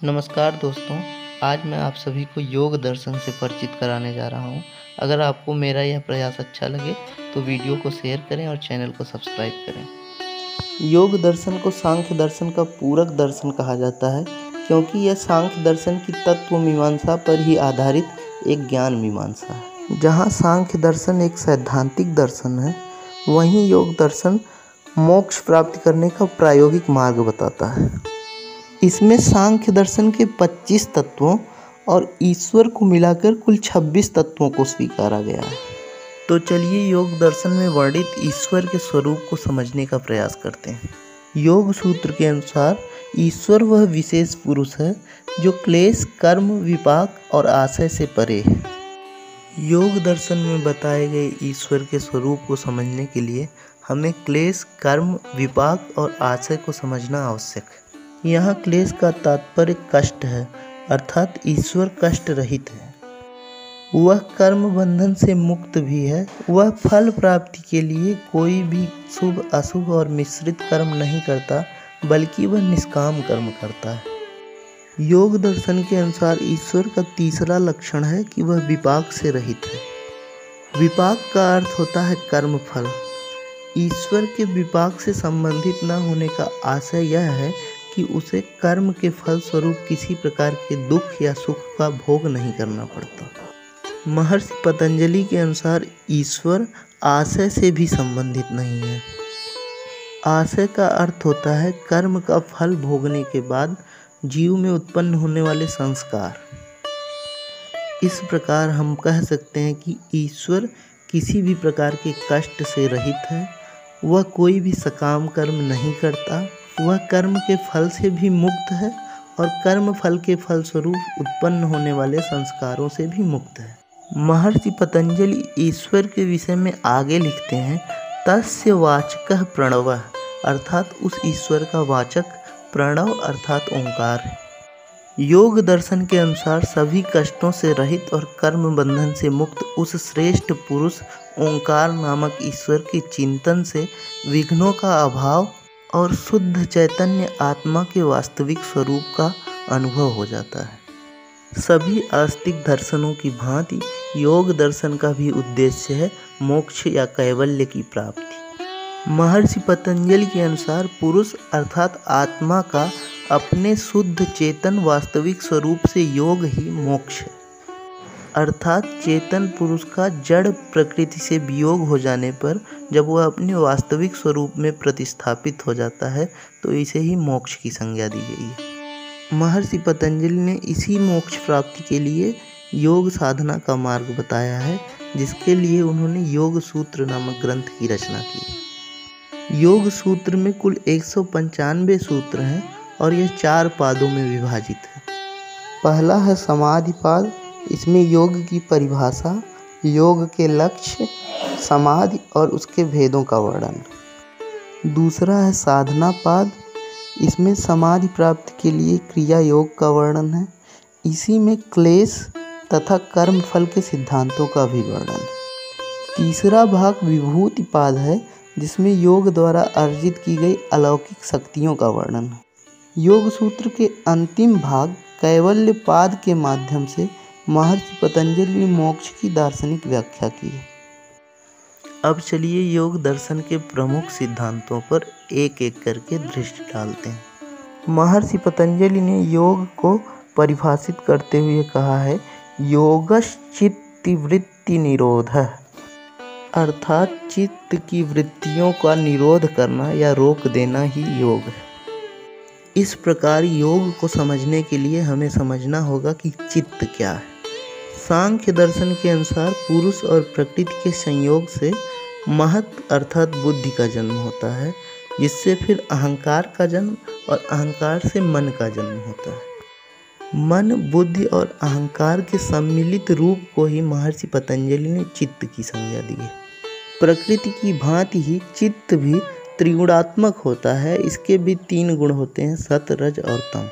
नमस्कार दोस्तों, आज मैं आप सभी को योग दर्शन से परिचित कराने जा रहा हूँ। अगर आपको मेरा यह प्रयास अच्छा लगे तो वीडियो को शेयर करें और चैनल को सब्सक्राइब करें। योग दर्शन को सांख्य दर्शन का पूरक दर्शन कहा जाता है, क्योंकि यह सांख्य दर्शन की तत्व मीमांसा पर ही आधारित एक ज्ञान मीमांसा है। जहाँ सांख्य दर्शन एक सैद्धांतिक दर्शन है, वहीं योग दर्शन मोक्ष प्राप्ति करने का प्रायोगिक मार्ग बताता है। इसमें सांख्य दर्शन के 25 तत्वों और ईश्वर को मिलाकर कुल 26 तत्वों को स्वीकारा गया है। तो चलिए योग दर्शन में वर्णित ईश्वर के स्वरूप को समझने का प्रयास करते हैं। योग सूत्र के अनुसार ईश्वर वह विशेष पुरुष है जो क्लेश, कर्म, विपाक और आशय से परे है। योग दर्शन में बताए गए ईश्वर के स्वरूप को समझने के लिए हमें क्लेश, कर्म, विपाक और आशय को समझना आवश्यक है। यहाँ क्लेश का तात्पर्य कष्ट है, अर्थात ईश्वर कष्ट रहित है। वह कर्म बंधन से मुक्त भी है। वह फल प्राप्ति के लिए कोई भी शुभ, अशुभ और मिश्रित कर्म नहीं करता, बल्कि वह निष्काम कर्म करता है। योग दर्शन के अनुसार ईश्वर का तीसरा लक्षण है कि वह विपाक से रहित है। विपाक का अर्थ होता है कर्म फल। ईश्वर के विपाक से संबंधित न होने का आशय यह है कि उसे कर्म के फल स्वरूप किसी प्रकार के दुख या सुख का भोग नहीं करना पड़ता। महर्षि पतंजलि के अनुसार ईश्वर आशय से भी संबंधित नहीं है। आशय का अर्थ होता है कर्म का फल भोगने के बाद जीव में उत्पन्न होने वाले संस्कार। इस प्रकार हम कह सकते हैं कि ईश्वर किसी भी प्रकार के कष्ट से रहित है। वह कोई भी सकाम कर्म नहीं करता। वह कर्म के फल से भी मुक्त है और कर्म फल के फलस्वरूप उत्पन्न होने वाले संस्कारों से भी मुक्त है। महर्षि पतंजलि ईश्वर के विषय में आगे लिखते हैं, तस्य वाचकः प्रणवः, अर्थात उस ईश्वर का वाचक प्रणव अर्थात ओंकार है। योग दर्शन के अनुसार सभी कष्टों से रहित और कर्म बंधन से मुक्त उस श्रेष्ठ पुरुष ओंकार नामक ईश्वर के चिंतन से विघ्नों का अभाव और शुद्ध चैतन्य आत्मा के वास्तविक स्वरूप का अनुभव हो जाता है। सभी आस्तिक दर्शनों की भांति योग दर्शन का भी उद्देश्य है मोक्ष या कैवल्य की प्राप्ति। महर्षि पतंजलि के अनुसार पुरुष अर्थात आत्मा का अपने शुद्ध चेतन वास्तविक स्वरूप से योग ही मोक्ष है। अर्थात चेतन पुरुष का जड़ प्रकृति से वियोग हो जाने पर जब वह अपने वास्तविक स्वरूप में प्रतिस्थापित हो जाता है तो इसे ही मोक्ष की संज्ञा दी गई है। महर्षि पतंजलि ने इसी मोक्ष प्राप्ति के लिए योग साधना का मार्ग बताया है, जिसके लिए उन्होंने योग सूत्र नामक ग्रंथ की रचना की। योग सूत्र में कुल 195 सूत्र हैं और यह 4 पादों में विभाजित है। पहला है समाधि पाद। इसमें योग की परिभाषा, योग के लक्ष्य, समाधि और उसके भेदों का वर्णन। दूसरा है साधना पाद। इसमें समाधि प्राप्ति के लिए क्रिया योग का वर्णन है। इसी में क्लेश तथा कर्म फल के सिद्धांतों का भी वर्णन। तीसरा भाग विभूति पाद है, जिसमें योग द्वारा अर्जित की गई अलौकिक शक्तियों का वर्णन है। योग सूत्र के अंतिम भाग कैवल्य पाद के माध्यम से महर्षि पतंजलि ने मोक्ष की दार्शनिक व्याख्या की है। अब चलिए योग दर्शन के प्रमुख सिद्धांतों पर एक एक करके दृष्टि डालते हैं। महर्षि पतंजलि ने योग को परिभाषित करते हुए कहा है, योगश्चित्तवृत्ति निरोधः, अर्थात चित्त की वृत्तियों का निरोध करना या रोक देना ही योग है। इस प्रकार योग को समझने के लिए हमें समझना होगा कि चित्त क्या है। सांख्य दर्शन के अनुसार पुरुष और प्रकृति के संयोग से महत अर्थात बुद्धि का जन्म होता है, जिससे फिर अहंकार का जन्म और अहंकार से मन का जन्म होता है। मन, बुद्धि और अहंकार के सम्मिलित रूप को ही महर्षि पतंजलि ने चित्त की संज्ञा दी है। प्रकृति की भांति ही चित्त भी त्रिगुणात्मक होता है। इसके भी 3 गुण होते हैं, सत, रज और तम।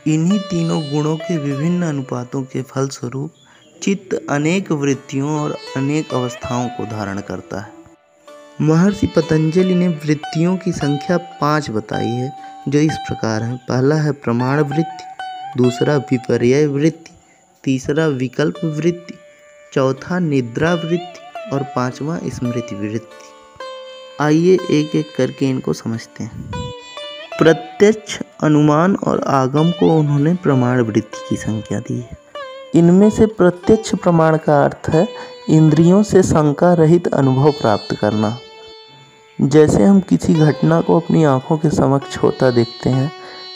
इन्हीं तीनों गुणों के विभिन्न अनुपातों के फलस्वरूप चित्त अनेक वृत्तियों और अनेक अवस्थाओं को धारण करता है। महर्षि पतंजलि ने वृत्तियों की संख्या 5 बताई है, जो इस प्रकार है। पहला है प्रमाण वृत्ति, दूसरा विपर्यय वृत्ति, तीसरा विकल्प वृत्ति, चौथा निद्रा वृत्ति और पांचवा स्मृति वृत्ति। आइए एक एक करके इनको समझते हैं। प्रत्यक्ष, अनुमान और आगम को उन्होंने प्रमाण वृत्ति की संज्ञा दी है। इनमें से प्रत्यक्ष प्रमाण का अर्थ है इंद्रियों से शंका रहित अनुभव प्राप्त करना। जैसे हम किसी घटना को अपनी आंखों के समक्ष होता देखते हैं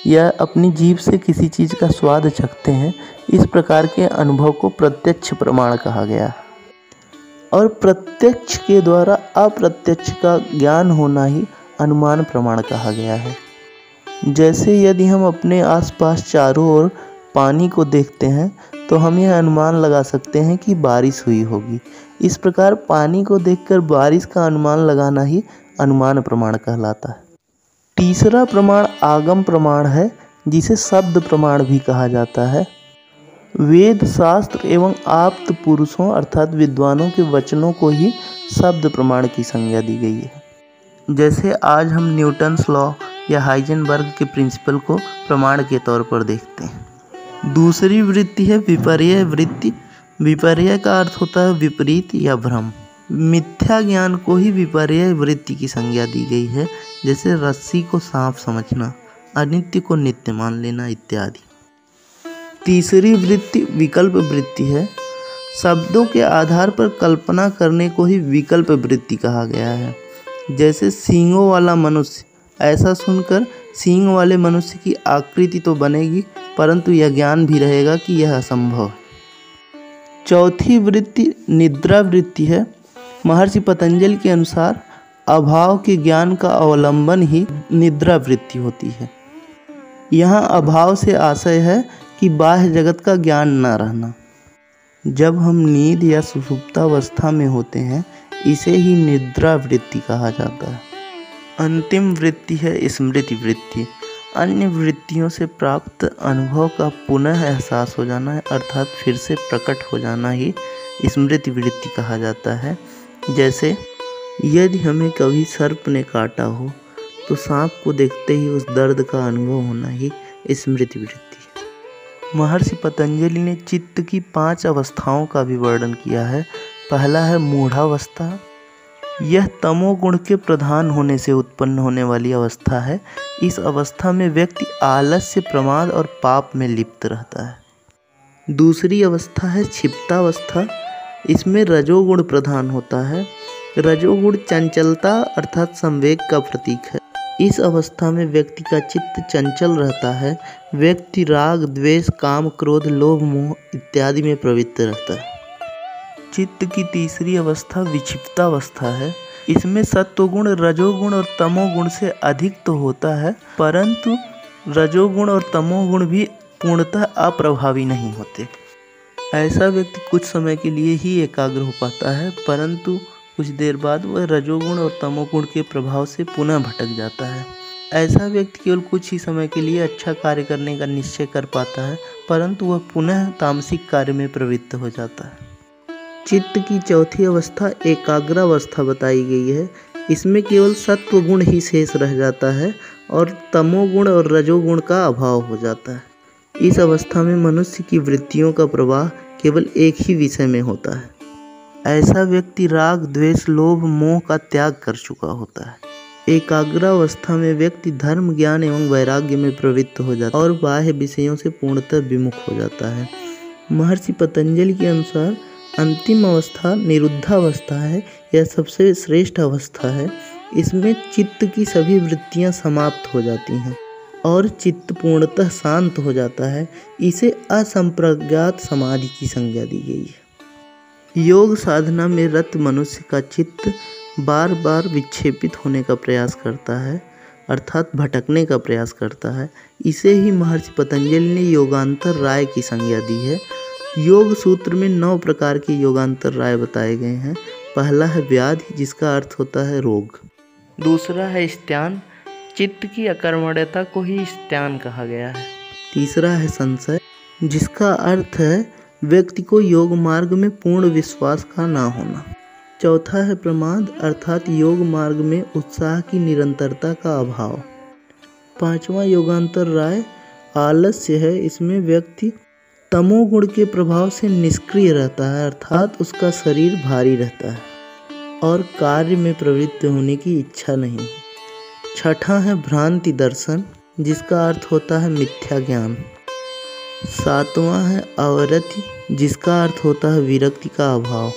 या अपनी जीभ से किसी चीज़ का स्वाद चखते हैं, इस प्रकार के अनुभव को प्रत्यक्ष प्रमाण कहा गया है। और प्रत्यक्ष के द्वारा अप्रत्यक्ष का ज्ञान होना ही अनुमान प्रमाण कहा गया है। जैसे यदि हम अपने आसपास चारों ओर पानी को देखते हैं तो हम यह अनुमान लगा सकते हैं कि बारिश हुई होगी। इस प्रकार पानी को देखकर बारिश का अनुमान लगाना ही अनुमान प्रमाण कहलाता है। तीसरा प्रमाण आगम प्रमाण है, जिसे शब्द प्रमाण भी कहा जाता है। वेद, शास्त्र एवं आप्त पुरुषों अर्थात विद्वानों के वचनों को ही शब्द प्रमाण की संज्ञा दी गई है। जैसे आज हम न्यूटन्स लॉ या हाइजेनबर्ग के प्रिंसिपल को प्रमाण के तौर पर देखते हैं। दूसरी वृत्ति है विपर्यय वृत्ति। विपर्यय का अर्थ होता है विपरीत या भ्रम। मिथ्या ज्ञान को ही विपर्यय वृत्ति की संज्ञा दी गई है, जैसे रस्सी को सांप समझना, अनित्य को नित्य मान लेना इत्यादि। तीसरी वृत्ति विकल्प वृत्ति है। शब्दों के आधार पर कल्पना करने को ही विकल्प वृत्ति कहा गया है। जैसे सींगों वाला मनुष्य, ऐसा सुनकर सींग वाले मनुष्य की आकृति तो बनेगी, परंतु यह ज्ञान भी रहेगा कि यह असंभव है। चौथी वृत्ति निद्रा वृत्ति है। महर्षि पतंजलि के अनुसार अभाव के ज्ञान का अवलंबन ही निद्रा वृत्ति होती है। यहाँ अभाव से आशय है कि बाह्य जगत का ज्ञान न रहना। जब हम नींद या सुषुप्तावस्था में होते हैं, इसे ही निद्रा वृत्ति कहा जाता है। अंतिम वृत्ति है स्मृति वृत्ति। अन्य वृत्तियों से प्राप्त अनुभव का पुनः एहसास हो जाना है, अर्थात फिर से प्रकट हो जाना ही स्मृति वृत्ति कहा जाता है। जैसे यदि हमें कभी सर्प ने काटा हो तो सांप को देखते ही उस दर्द का अनुभव होना ही स्मृति वृत्ति है। महर्षि पतंजलि ने चित्त की 5 अवस्थाओं का भी वर्णन किया है। पहला है मूढ़ावस्था। यह तमोगुण के प्रधान होने से उत्पन्न होने वाली अवस्था है। इस अवस्था में व्यक्ति आलस्य, प्रमाद और पाप में लिप्त रहता है। दूसरी अवस्था है क्षिप्तावस्था। इसमें रजोगुण प्रधान होता है। रजोगुण चंचलता अर्थात संवेग का प्रतीक है। इस अवस्था में व्यक्ति का चित्त चंचल रहता है। व्यक्ति राग, द्वेष, काम, क्रोध, लोभ, मोह इत्यादि में प्रवृत्त रहता है। चित्त की तीसरी अवस्था विक्षिप्तावस्था है। इसमें सत्वगुण, रजोगुण और तमोगुण से अधिक तो होता है, परंतु रजोगुण और तमोगुण भी पूर्णतः अप्रभावी नहीं होते। ऐसा व्यक्ति कुछ समय के लिए ही एकाग्र हो पाता है, परंतु कुछ देर बाद वह रजोगुण और तमोगुण के प्रभाव से पुनः भटक जाता है। ऐसा व्यक्ति केवल कुछ ही समय के लिए अच्छा कार्य करने का निश्चय कर पाता है, परंतु वह पुनः तामसिक कार्य में प्रवृत्त हो जाता है। चित्त की चौथी अवस्था एकाग्रावस्था बताई गई है। इसमें केवल सत्वगुण ही शेष रह जाता है और तमोगुण और रजोगुण का अभाव हो जाता है। इस अवस्था में मनुष्य की वृत्तियों का प्रवाह केवल एक ही विषय में होता है। ऐसा व्यक्ति राग, द्वेष, लोभ, मोह का त्याग कर चुका होता है। एकाग्रावस्था में व्यक्ति धर्म, ज्ञान एवं वैराग्य में प्रवृत्त हो जाता है और बाह्य विषयों से पूर्णतः विमुख हो जाता है। महर्षि पतंजलि के अनुसार अंतिम अवस्था निरुद्धावस्था है। यह सबसे श्रेष्ठ अवस्था है। इसमें चित्त की सभी वृत्तियां समाप्त हो जाती हैं और चित्त पूर्णतः शांत हो जाता है। इसे असंप्रज्ञात समाधि की संज्ञा दी गई है। योग साधना में रत मनुष्य का चित्त बार बार विक्षेपित होने का प्रयास करता है, अर्थात भटकने का प्रयास करता है। इसे ही महर्षि पतंजलि ने योगांतर राय की संज्ञा दी है। योग सूत्र में 9 प्रकार के योगांतर राय बताए गए हैं। पहला है व्याधि, जिसका अर्थ होता है रोग। दूसरा है स्त्यान, चित्त की अकर्मण्यता को ही स्त्यान कहा गया है। तीसरा है संशय, जिसका अर्थ है व्यक्ति को योग मार्ग में पूर्ण विश्वास का ना होना। चौथा है प्रमाद, अर्थात योग मार्ग में उत्साह की निरंतरता का अभाव। 5वां योगांतर राय आलस्य है, इसमें व्यक्ति तमोगुण के प्रभाव से निष्क्रिय रहता है, अर्थात उसका शरीर भारी रहता है और कार्य में प्रवृत्त होने की इच्छा नहीं। छठा है भ्रांति दर्शन, जिसका अर्थ होता है मिथ्या ज्ञान। सातवां है अवरति, जिसका अर्थ होता है विरक्ति का अभाव।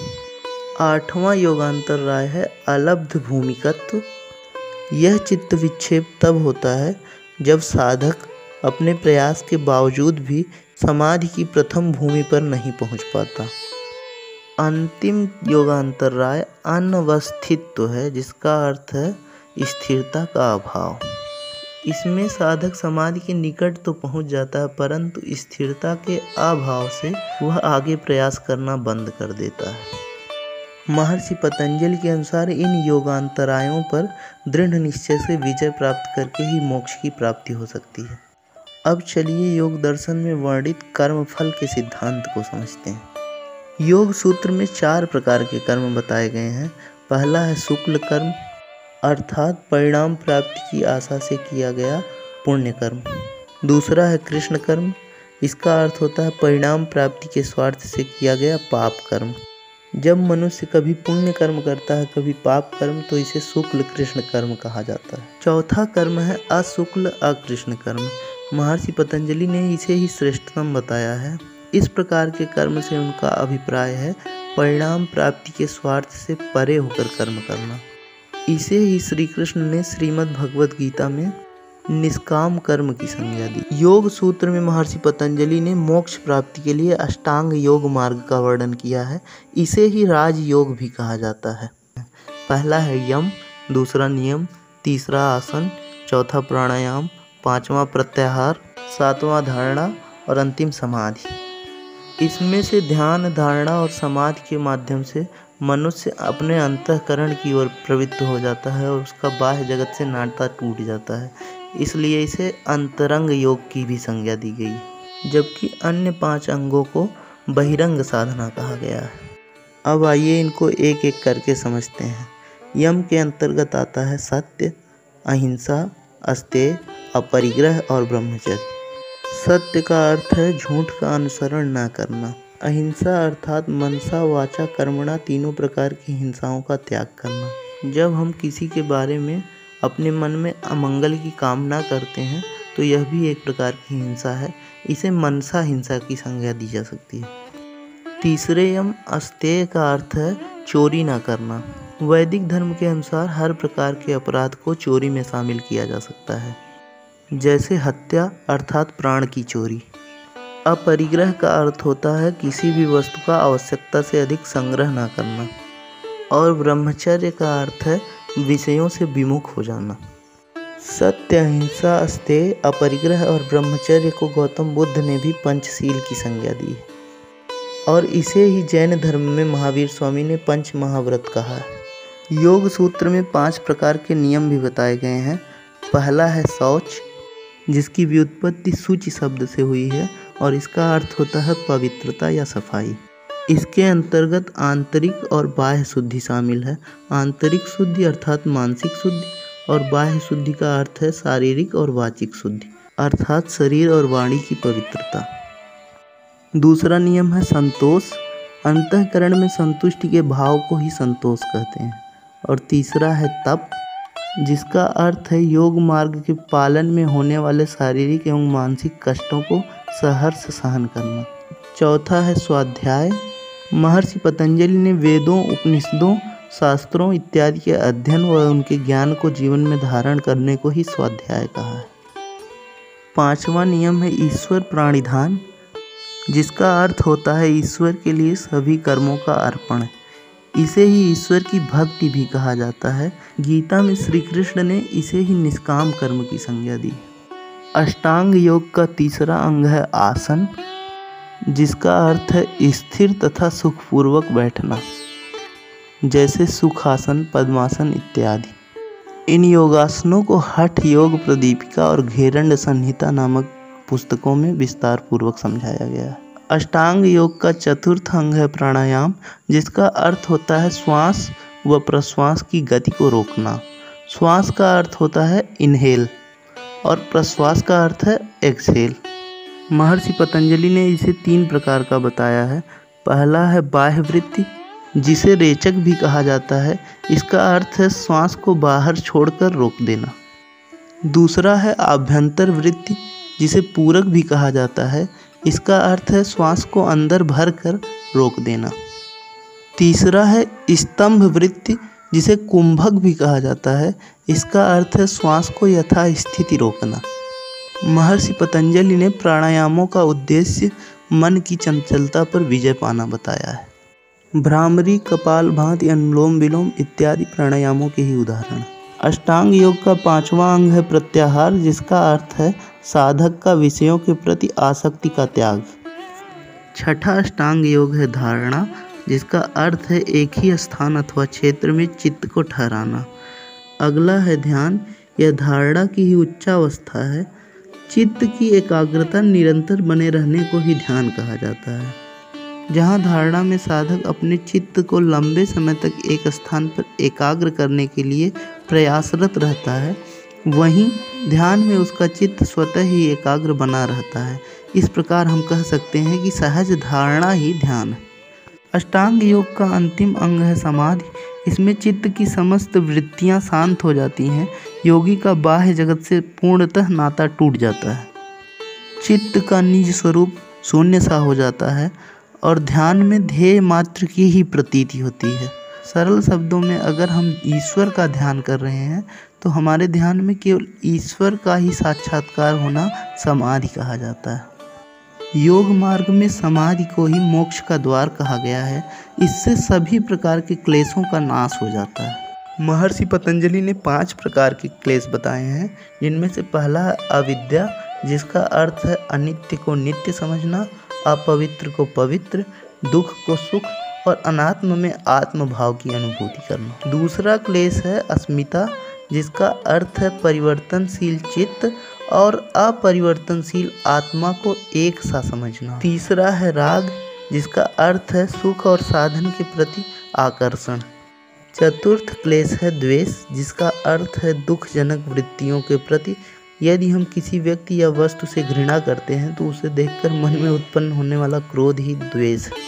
आठवां योगांतर राय है अलब्ध भूमिकत्व। यह चित्त विक्षेप तब होता है जब साधक अपने प्रयास के बावजूद भी समाधि की प्रथम भूमि पर नहीं पहुंच पाता। अंतिम योगांतर राय अनवस्थित्व है, जिसका अर्थ है स्थिरता का अभाव। इसमें साधक समाधि के निकट तो पहुंच जाता है, परंतु स्थिरता के अभाव से वह आगे प्रयास करना बंद कर देता है। महर्षि पतंजलि के अनुसार इन योगांतरायों पर दृढ़ निश्चय से विजय प्राप्त करके ही मोक्ष की प्राप्ति हो सकती है। अब चलिए योग दर्शन में वर्णित कर्म फल के सिद्धांत को समझते हैं। योग सूत्र में 4 प्रकार के कर्म बताए गए हैं। पहला है शुक्ल कर्म, अर्थात परिणाम प्राप्ति की आशा से किया गया पुण्य कर्म। दूसरा है कृष्ण कर्म, इसका अर्थ होता है परिणाम प्राप्ति के स्वार्थ से किया गया पाप कर्म। जब मनुष्य कभी पुण्य कर्म करता है, कभी पाप कर्म, तो इसे शुक्ल कृष्ण कर्म कहा जाता है। चौथा कर्म है अशुक्ल अकृष्ण कर्म। महर्षि पतंजलि ने इसे ही श्रेष्ठतम बताया है। इस प्रकार के कर्म से उनका अभिप्राय है परिणाम प्राप्ति के स्वार्थ से परे होकर कर्म करना। इसे ही श्री कृष्ण ने श्रीमद् भगवद गीता में निष्काम कर्म की संज्ञा दी। योग सूत्र में महर्षि पतंजलि ने मोक्ष प्राप्ति के लिए अष्टांग योग मार्ग का वर्णन किया है। इसे ही राजयोग भी कहा जाता है। पहला है यम, दूसरा नियम, तीसरा आसन, चौथा प्राणायाम, पांचवा प्रत्याहार, सातवां धारणा और अंतिम समाधि। इसमें से ध्यान, धारणा और समाधि के माध्यम से मनुष्य अपने अंतःकरण की ओर प्रवृत्त हो जाता है और उसका बाह्य जगत से नाता टूट जाता है। इसलिए इसे अंतरंग योग की भी संज्ञा दी गई, जबकि अन्य 5 अंगों को बहिरंग साधना कहा गया है। अब आइए इनको एक एक करके समझते हैं। यम के अंतर्गत आता है सत्य, अहिंसा, अस्तेय, अपरिग्रह और ब्रह्मचर्य। सत्य का अर्थ है झूठ का अनुसरण न करना। अहिंसा अर्थात मनसा, वाचा, कर्मणा तीनों प्रकार की हिंसाओं का त्याग करना। जब हम किसी के बारे में अपने मन में अमंगल की कामना करते हैं तो यह भी एक प्रकार की हिंसा है। इसे मनसा हिंसा की संज्ञा दी जा सकती है। तीसरे यम अस्तेय का अर्थ है चोरी ना करना। वैदिक धर्म के अनुसार हर प्रकार के अपराध को चोरी में शामिल किया जा सकता है, जैसे हत्या अर्थात प्राण की चोरी। अपरिग्रह का अर्थ होता है किसी भी वस्तु का आवश्यकता से अधिक संग्रह ना करना। और ब्रह्मचर्य का अर्थ है विषयों से विमुख हो जाना। सत्य, अहिंसा, अस्तेय, अपरिग्रह और ब्रह्मचर्य को गौतम बुद्ध ने भी पंचशील की संज्ञा दी है और इसे ही जैन धर्म में महावीर स्वामी ने पंच महाव्रत कहा है। योग सूत्र में 5 प्रकार के नियम भी बताए गए हैं। पहला है शौच, जिसकी व्युत्पत्ति शुचि शब्द से हुई है और इसका अर्थ होता है पवित्रता या सफाई। इसके अंतर्गत आंतरिक और बाह्य शुद्धि शामिल है। आंतरिक शुद्धि अर्थात मानसिक शुद्धि और बाह्य शुद्धि का अर्थ है शारीरिक और वाचिक शुद्धि अर्थात शरीर और वाणी की पवित्रता। दूसरा नियम है संतोष। अंतःकरण में संतुष्टि के भाव को ही संतोष कहते हैं। और तीसरा है तप, जिसका अर्थ है योग मार्ग के पालन में होने वाले शारीरिक एवं मानसिक कष्टों को सहर्ष सहन करना। चौथा है स्वाध्याय। महर्षि पतंजलि ने वेदों, उपनिषदों, शास्त्रों इत्यादि के अध्ययन व उनके ज्ञान को जीवन में धारण करने को ही स्वाध्याय कहा है। पांचवा नियम है ईश्वर प्राणिधान, जिसका अर्थ होता है ईश्वर के लिए सभी कर्मों का अर्पण। इसे ही ईश्वर की भक्ति भी कहा जाता है। गीता में श्री कृष्ण ने इसे ही निष्काम कर्म की संज्ञा दी। अष्टांग योग का तीसरा अंग है आसन, जिसका अर्थ है स्थिर तथा सुखपूर्वक बैठना, जैसे सुखासन, पद्मासन इत्यादि। इन योगासनों को हठ योग प्रदीपिका और घेरंड संहिता नामक पुस्तकों में विस्तार पूर्वक समझाया गया है। अष्टांग योग का चतुर्थ अंग है प्राणायाम, जिसका अर्थ होता है श्वास व प्रश्वास की गति को रोकना। श्वास का अर्थ होता है इनहेल और प्रश्वास का अर्थ है एक्सहेल। महर्षि पतंजलि ने इसे 3 प्रकार का बताया है। पहला है बाह्य वृत्ति, जिसे रेचक भी कहा जाता है। इसका अर्थ है श्वास को बाहर छोड़कर रोक देना। दूसरा है आभ्यंतर वृत्ति, जिसे पूरक भी कहा जाता है। इसका अर्थ है श्वास को अंदर भर कर रोक देना। तीसरा है स्तंभ वृत्ति, जिसे कुंभक भी कहा जाता है। इसका अर्थ है श्वास को यथास्थिति रोकना। महर्षि पतंजलि ने प्राणायामों का उद्देश्य मन की चंचलता पर विजय पाना बताया है। भ्रामरी, कपालभाति, अनुलोम विलोम इत्यादि प्राणायामों के ही उदाहरण। अष्टांग योग का 5वां अंग है प्रत्याहार, जिसका अर्थ है साधक का विषयों के प्रति आसक्ति का त्याग। छठा अष्टांग योग है धारणा, जिसका अर्थ है एक ही स्थान अथवा क्षेत्र में चित्त को ठहराना। अगला है ध्यान। यह धारणा की ही उच्चावस्था है। चित्त की एकाग्रता निरंतर बने रहने को ही ध्यान कहा जाता है। जहाँ धारणा में साधक अपने चित्त को लंबे समय तक एक स्थान पर एकाग्र करने के लिए प्रयासरत रहता है, वहीं ध्यान में उसका चित्त स्वतः ही एकाग्र बना रहता है। इस प्रकार हम कह सकते हैं कि सहज धारणा ही ध्यान है। अष्टांग योग का अंतिम अंग है समाधि। इसमें चित्त की समस्त वृत्तियां शांत हो जाती हैं। योगी का बाह्य जगत से पूर्णतः नाता टूट जाता है। चित्त का निज स्वरूप शून्य सा हो जाता है और ध्यान में ध्येय मात्र की ही प्रतीति होती है। सरल शब्दों में अगर हम ईश्वर का ध्यान कर रहे हैं तो हमारे ध्यान में केवल ईश्वर का ही साक्षात्कार होना समाधि कहा जाता है। योग मार्ग में समाधि को ही मोक्ष का द्वार कहा गया है। इससे सभी प्रकार के क्लेशों का नाश हो जाता है। महर्षि पतंजलि ने 5 प्रकार के क्लेश बताए हैं, जिनमें से पहला है अविद्या, जिसका अर्थ है अनित्य को नित्य समझना, अपवित्र को पवित्र, दुख को सुख और अनात्म में आत्म भाव की अनुभूति करना। दूसरा क्लेश है अस्मिता, जिसका अर्थ है परिवर्तनशील चित्त और अपरिवर्तनशील आत्मा को एक सा समझना। तीसरा है राग, जिसका अर्थ है सुख और साधन के प्रति आकर्षण। चतुर्थ क्लेश है द्वेष, जिसका अर्थ है दुखजनक वृत्तियों के प्रति। यदि हम किसी व्यक्ति या वस्तु से घृणा करते हैं तो उसे देखकर मन में उत्पन्न होने वाला क्रोध ही द्वेष है।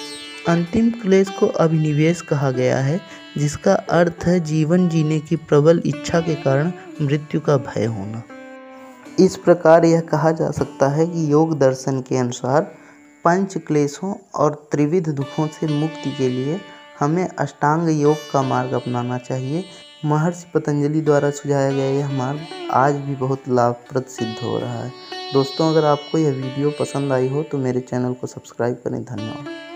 अंतिम क्लेश को अभिनिवेश कहा गया है, जिसका अर्थ है जीवन जीने की प्रबल इच्छा के कारण मृत्यु का भय होना। इस प्रकार यह कहा जा सकता है कि योग दर्शन के अनुसार 5 क्लेशों और त्रिविध दुखों से मुक्ति के लिए हमें अष्टांग योग का मार्ग अपनाना चाहिए। महर्षि पतंजलि द्वारा सुझाया गया यह मार्ग आज भी बहुत लाभप्रद सिद्ध हो रहा है। दोस्तों, अगर आपको यह वीडियो पसंद आई हो तो मेरे चैनल को सब्सक्राइब करें। धन्यवाद।